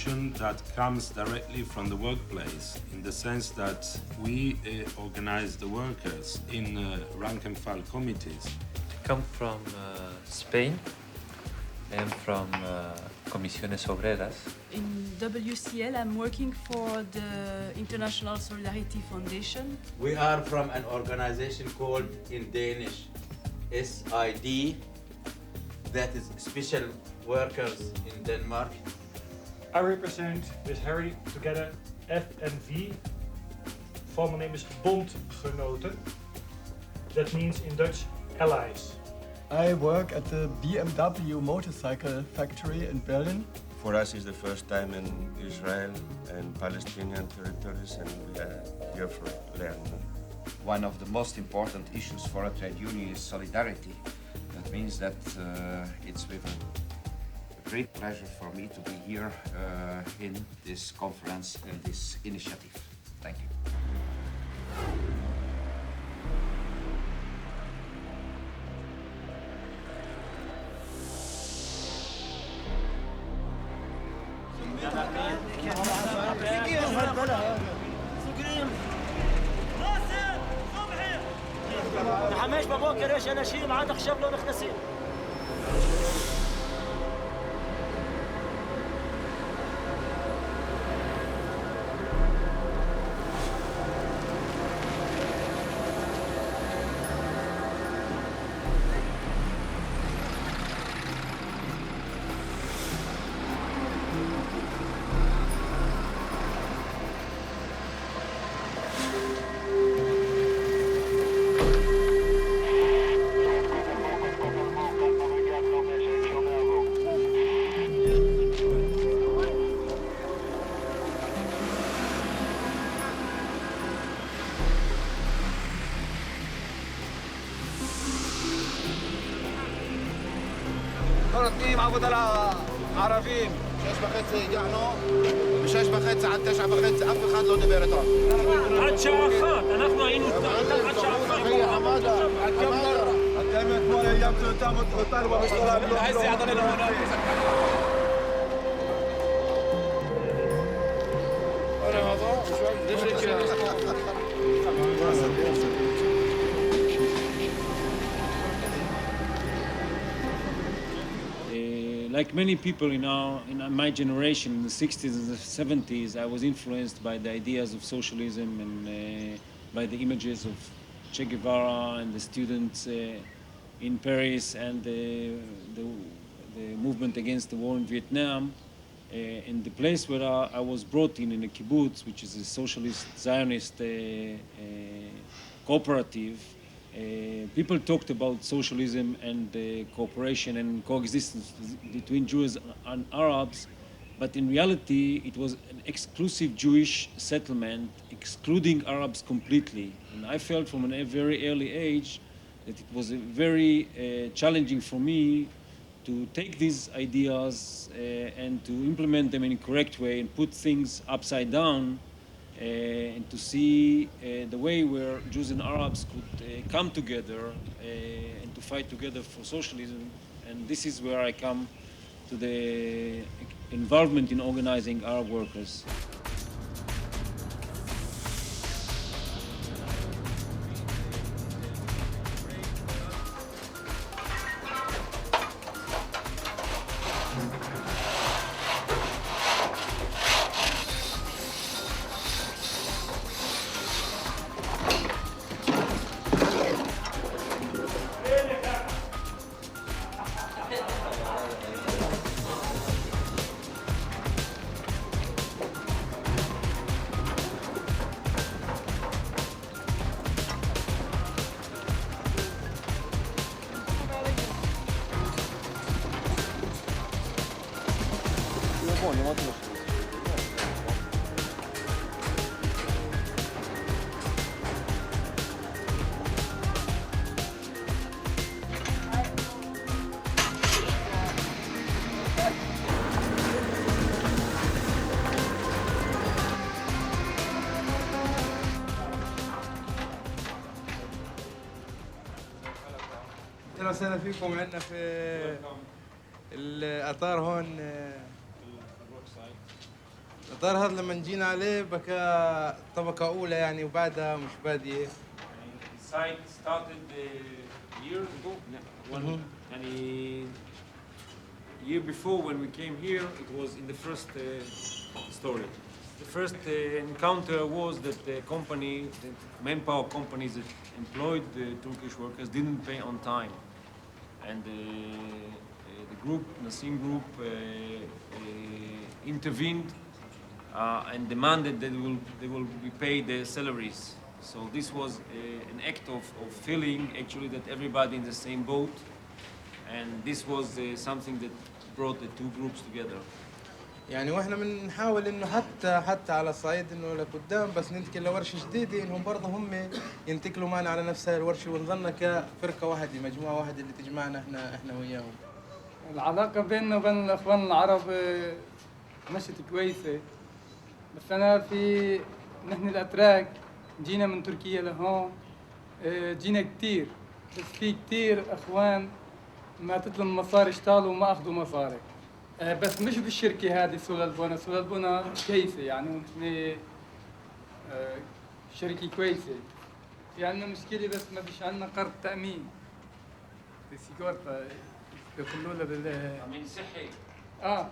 motivation that comes directly from the workplace, in the sense that we organize the workers in rank and file committees. I come from Spain. I am from Comisiones Obreras. In WCL, I'm working for the International Solidarity Foundation. We are from an organization called in Danish SID, that is Special Workers in Denmark. I represent with Harry together FNV. Formal name is Bondgenoten. That means in Dutch allies. I work at the BMW motorcycle factory in Berlin. For us, it's the first time in Israel and Palestinian territories, and we are here for learn. One of the most important issues for a trade union is solidarity. That means that it's with a great pleasure for me to be here in this conference and this initiative. Thank you. حماش بابوكر ايش انا شيء ما عاد خشب له نخنسين نيم عبود العربيين 6:30 يجعنا ب 6:30 عاد 9:30 أف خد له دبيرتان عاد شعفات أنا عينو عاد شعفات هي حمادة حمادة أتمنى كل أيام تتعمد قتال ومشترك عايز يعطينا المنافس أنا هذا شو Like many people in my generation, in the 60s and the 70s, I was influenced by the ideas of socialism and by the images of Che Guevara and the students in Paris and the movement against the war in Vietnam. And the place where I was brought in a kibbutz, which is a socialist Zionist cooperative, people talked about socialism and cooperation and coexistence between Jews and Arabs, but in reality it was an exclusive Jewish settlement, excluding Arabs completely. And I felt from a very early age that it was very challenging for me to take these ideas and to implement them in a correct way and put things upside down and to see the way where Jews and Arabs could come together and to fight together for socialism. And this is where I come to the involvement in organizing Arab workers. اهلا وسهلا فيكم. عندنا في الاطار هون الإطار هذا لما جينا عليه بكى طبقة أولى يعني وبعدها مش بادية. The site started years ago. يعني year before when we came here, it was in the first story. The first encounter was that the company, the manpower companies that employed the Turkish workers didn't pay on time. And the group, Nassim group, intervened and demanded that they will be paid their salaries. So this was an act of feeling actually that everybody in the same boat. And this was something that brought the two groups together. يعني واحنا بنحاول انه حتى على صعيد انه لقدام بس ننتقل لورشه جديده انهم برضه هم ينتقلوا معنا على نفس هاي الورشه ونظلنا كفرقه واحده مجموعه واحده اللي تجمعنا احنا وياهم. العلاقه بيننا وبين الاخوان العرب مشت كويسه بس انا نحن الاتراك جينا من تركيا لهون جينا كثير بس في كثير اخوان ما تطلب مصاري اشتغلوا وما اخذوا مصاري بس مش بالشركه هذه سولالبونا كويسه يعني ونحن شركه كويسه في عندنا مشكله بس ما فيش عندنا قرض تامين بسيجارتا بيقولوا لها تامين صحي قرض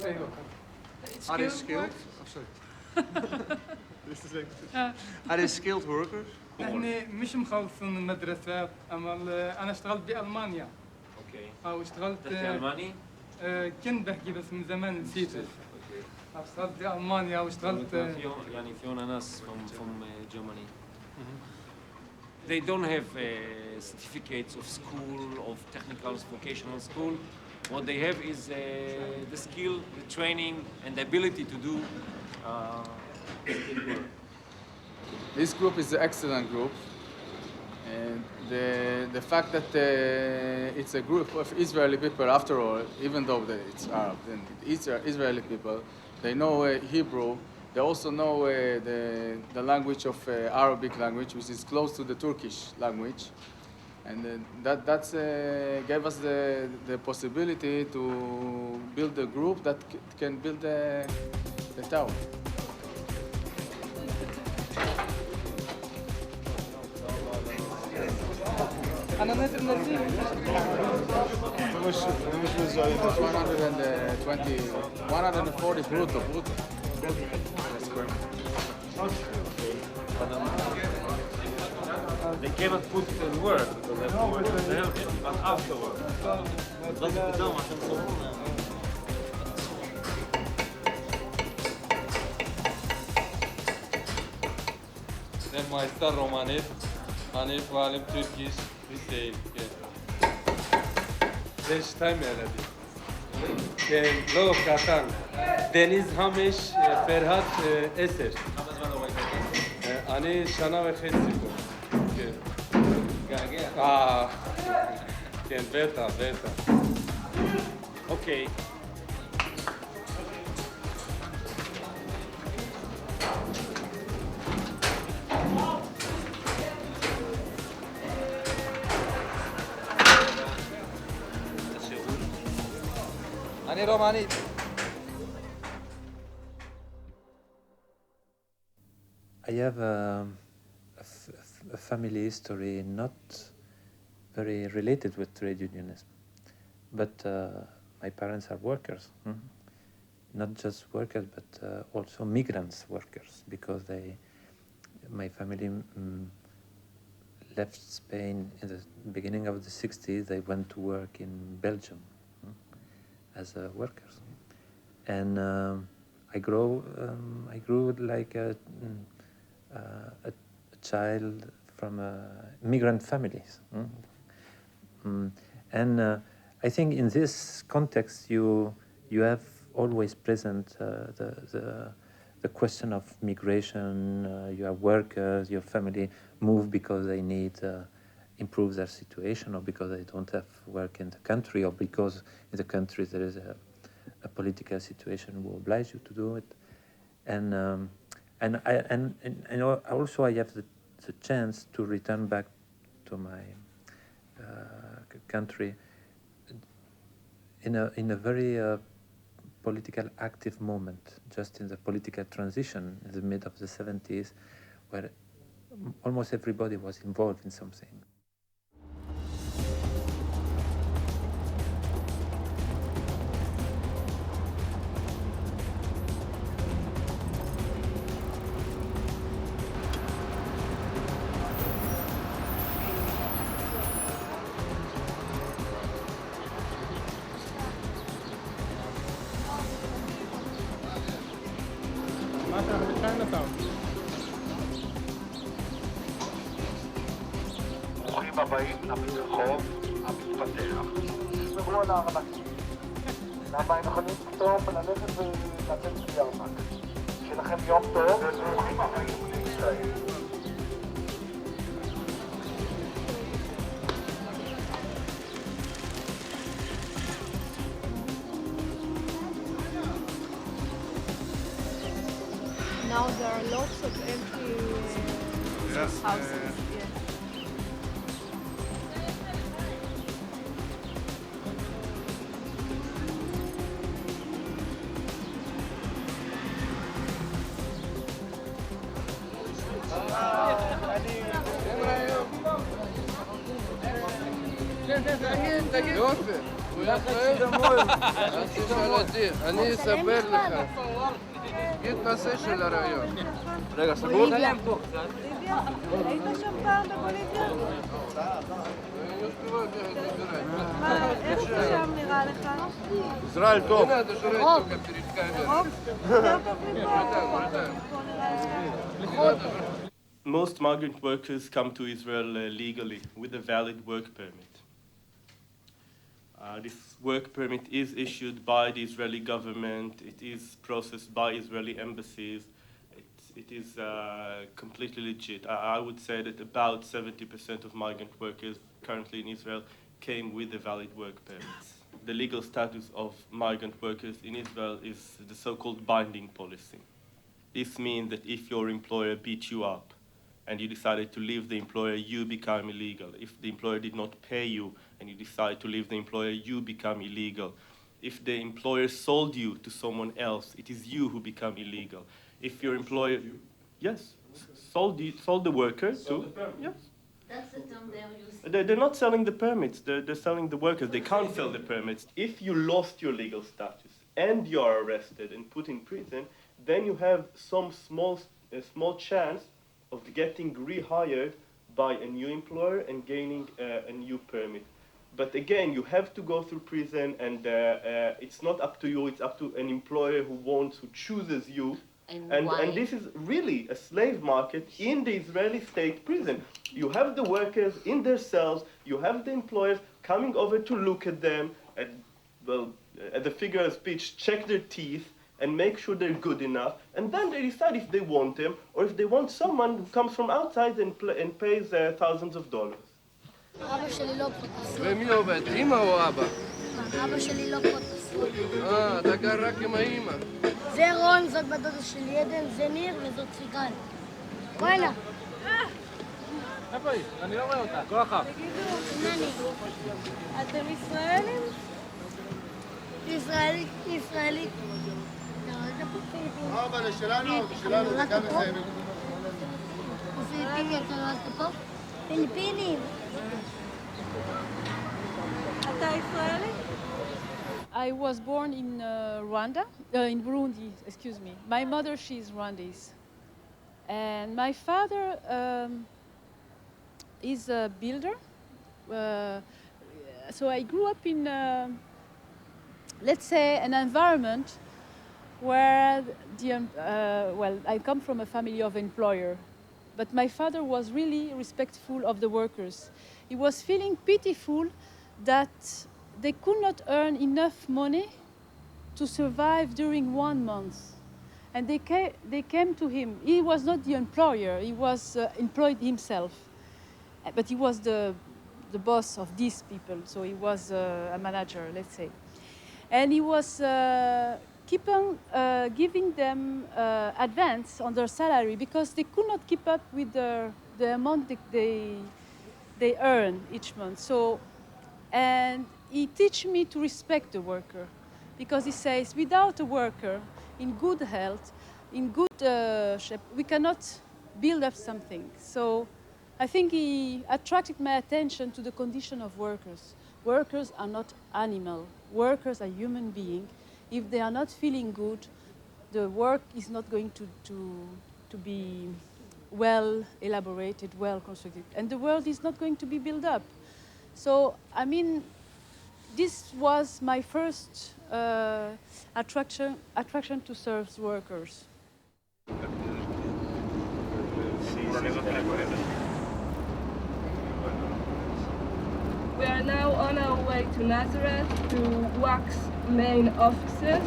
ايوه Are they skilled? Oh, sorry. Are they skilled workers? نحن مش مخلصين المدرسات اما انا اشتغلت بالمانيا. اوكي. واشتغلت في الماني؟ كنت بحكي بس من زمان نسيته. اشتغلت بألمانيا واشتغلت يعني فيونا ناس from Germany. They don't have certificates of school, of technical vocational school. What they have is the skill, the training, and the ability to do work. This group is an excellent group. And the fact that it's a group of Israeli people, after all, even though it's Arab, and it's Israeli people, they know Hebrew. They also know the language of Arabic language, which is close to the Turkish language, and that gave us the possibility to build a group that can build the town. أنا نادر نزيل. 140 brutto. They cannot put it in work because they have to help it, but afterwards. Then my star Romanif, Hanif Valim Turkish, Hüseyin. Beş time herhalde. Lo Katan, Deniz Hamiş, Ferhat Eser. Ani Şana ve Khetsiko. Beta. Okay. Ani Romani. I have a family history not very related with trade unionism, but my parents are workers, not just workers, but also migrants workers, because my family left Spain in the beginning of the 60s. They went to work in Belgium as workers, and I grew like a child from migrant families, and I think in this context you have always present the question of migration. You have workers, your family move because they need improve their situation, or because they don't have work in the country, or because in the country there is a political situation who oblige you to do it, and also I have the chance to return back to my country in a very political active moment, just in the political transition in the mid of the 70s, where almost everybody was involved in something. ברוכים הבאים לרחוב המתפתח. תשמרו על הארנקים. למה הם יכולים פתאום ללכת ולצאת בלי ארנק. שיהיה לכם יום טוב וברוכים הבאים לישראל. Now there are lots of empty houses. אני אספר לך. תגיד נושא של הרעיון. רגע, סגור? היית שם פעם בבוליביה? איך זה שם נראה לך? ישראל טוב. Most migrant workers come to Israel legally with a valid work permit. This work permit is issued by the Israeli government. It is processed by Israeli embassies. It is completely legit. I would say that about 70% of migrant workers currently in Israel came with a valid work permits. The legal status of migrant workers in Israel is the so-called binding policy. This means that if your employer beat you up and you decided to leave the employer, you become illegal. If the employer did not pay you and you decide to leave the employer, you become illegal. If the employer sold you to someone else, it is you who become illegal. If your employer, yes, sold the worker to, yes. That's the term they're using. They're not selling the permits, they're selling the workers. They can't sell the permits. If you lost your legal status and you are arrested and put in prison, then you have some small chance of getting rehired by a new employer and gaining a new permit. But again, you have to go through prison, and it's not up to you, it's up to an employer who chooses you. And this is really a slave market in the Israeli state prison. You have the workers in their cells, you have the employers coming over to look at them, at the figure of speech, check their teeth, and make sure they're good enough, and then they decide if they want them, or if they want someone who comes from outside and pays thousands of dollars. אבא שלי לא פרוטסט. ומי עובד, אמא או אבא? אבא שלי לא פרוטסט. אתה גר רק עם האמא. זה רון, זאת בדודה שלי עדן, זה ניר וזאת סיגל. וואלה. איפה היא? אני לא רואה אותה. כוח. נני. אתם ישראלים? ישראלי. אבל שלנו, זה גם זה. פיליפיני, אתה נולדת פה? פיליפינים. אתה ישראלי? I was born in in Burundi, excuse me. My mother, she's Rwandese. And my father is a builder. So I grew up in, let's say, an environment where I come from a family of employer. But my father was really respectful of the workers. He was feeling pitiful that they could not earn enough money to survive during 1 month. And they came to him. He was not the employer, he was employed himself. But he was the boss of these people, so he was a manager, let's say. And he was keep on giving them advance on their salary because they could not keep up with the amount they earn each month. So, and he teach me to respect the worker because he says without a worker in good health, in good shape, we cannot build up something. So I think he attracted my attention to the condition of workers. Workers are not animal. Workers are human beings. If they are not feeling good, the work is not going to be well elaborated, well constructed, and the world is not going to be built up. So, I mean, this was my first attraction to serve workers. We are now on our way to Nazareth to WAC's main offices.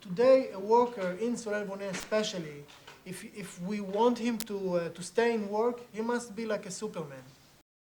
Today, a worker in Soleil Bonnet especially, if we want him to stay in work, he must be like a Superman.